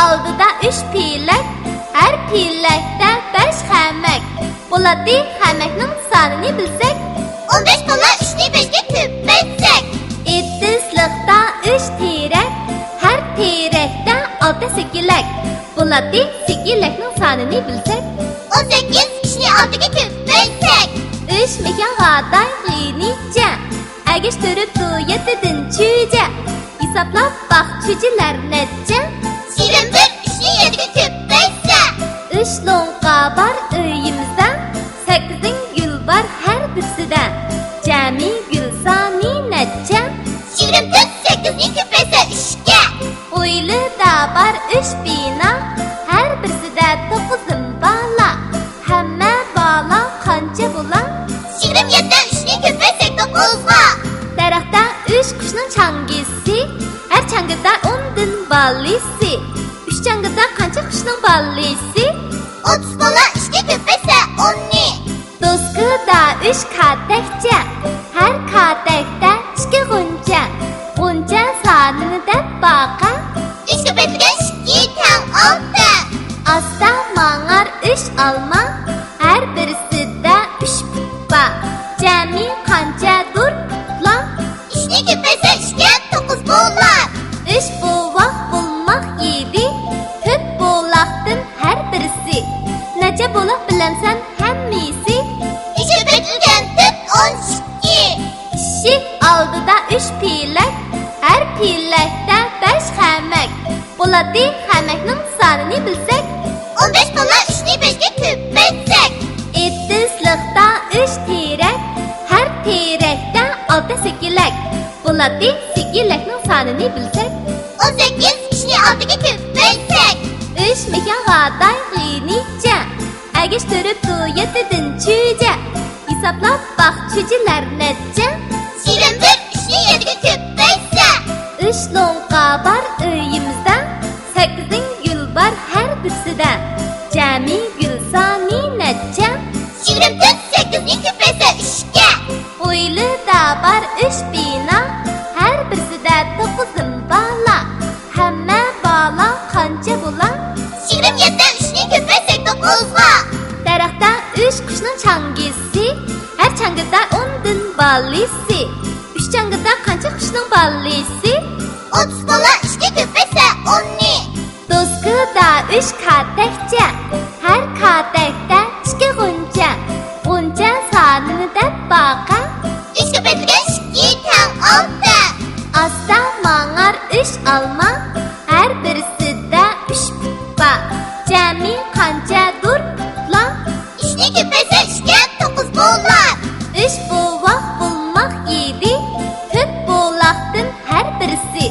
oldida 3 piyilak, har piyilakda 5 xamak. Bo'ladi xamakning sonini bilsak, 15 bola 3 ni 5 ga ko'paytsak. Ettizlikda 3 terak, har terakda 6 sikilak. Bo'ladi sikilakning sonini bilsak, 18 3 ni 6 ga ko'paytsak. 3 mekan g'aday g'inicha, agishtiribdi 7dan chuja. Hisoblab baq chujilar necha? 21 3 ni 7 ga ko'paytsa. 3 lo'nqa bor uyimizda, 8 gul bor har birisida. Jami gul soni necha? 24 8 ni ko'paysa 3 ga. O'ylida bor 3 bino, har birisida 9 bola. Hamma bola qancha bo'lar? 27 3 ni ko'paysa 9 ga. Daraxtda 3 qushning changisi, har changida 10 dan balisi. 3 changida qancha qushning balisi? 30 bola 3 ga ko'paysa 10 ni. Doskada 3 katakcha, har katakda 2 g'uncha. G'uncha sonini deb baqa, 3 ko'paytirgan 2 tang 6. asta mang'ar 3 olma, har birisida 3 puppa. Jami qanchadir putlar? 3 ni ko'paysa 3 ga 9 bo'lar. 3 buvoq bo'lmoq 7, 4 buloqdan har birisi. Necha buloq bilamsan hammasi? 3 ko'paytirgan 12. Eshik oldida 3 piyilak, har piyilakda 5 xamak. Bo'ladi xamakning sonini bilsak, 15 bola 3 ni 5 ga ko'paytsak. ettizlikda 3 terak, har terakda 6 sikilak. Bo'ladi sikilakning sonini bilsak, 18 3 ni 6 ga ko'paytsak. 3 mekan g'aday g'inicha, agishtiribdi 7dan chuja. Hisoblab baq chujilar necha? 21 3 ni 7 ga ko'paysa. 3 lo'nqa bor uyimizda, 8 gul bor har birisida. Jami gul soni necha? 24 8 ni ko'paysa 3 ga. O'ylida bor 3 bino, har birisida 9 bola. Hamma bola qancha bo'lar? 27 3 ni ko'paysa 9 ga. Daraxtda 3 qushning changisi, har changida 10 dan balisi. 3 changida qancha qushning balisi? 30 bola 3 ga ko'paysa 10 ni. Doskada 3 katakcha, har katakda 2 g'uncha. G'uncha sonini deb baqa, 3 ko'paytirgan 2 tang 6. asta mang'ar 3 olma, har birisida 3 puppa. Jami qanchadir putlar? 3 ni ko'paysa 3 ga 9 bo'lar. 3 buvoq bo'lmoq 7, 4 buloqdan har birisi.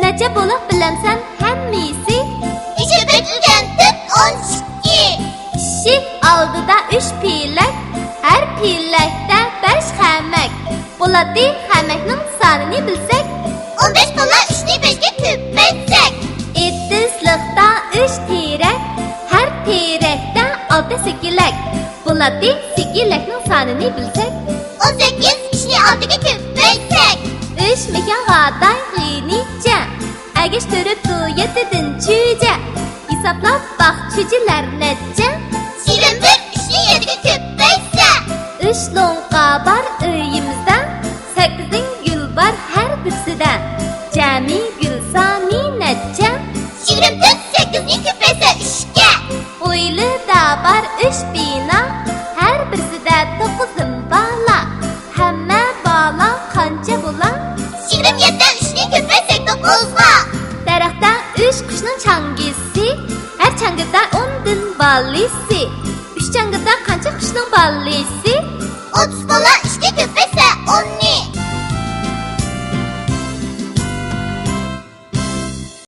Necha buloq bilamsan hammasi? 3 ko'paytirgan 12. Eshik oldida 3 piyilak, har piyilakda 5 xamak. Bo'ladi xamakning sonini bilsak, 15 bola 3 ni 5 ga ko'paytsak. ettizlikda 3 terak, har terakda 6 sikilak. Bo'ladi sikilakning sonini bilsak, 18 3 ni 6 ga ko'paytsak. 3 mekan g'aday g'inicha, agishtiribdi 7dan chuja. Hisoblab baq chujilar necha? 21 3 ni 7 ga ko'paysa. 3 lo'nqa bor uyimizda, 8 gul bor har birisida. Jami gul soni necha? 24 8 ni ko'paysa 3 ga. O'ylida bor 3 bino, har birisida 9 bola. Hamma bola qancha bo'lar? 27 3 ni ko'paysa 9 ga. Daraxtda 3 qushning changisi, har changida 10 dan balisi. 3 changida qancha qushning balisi? 30 bola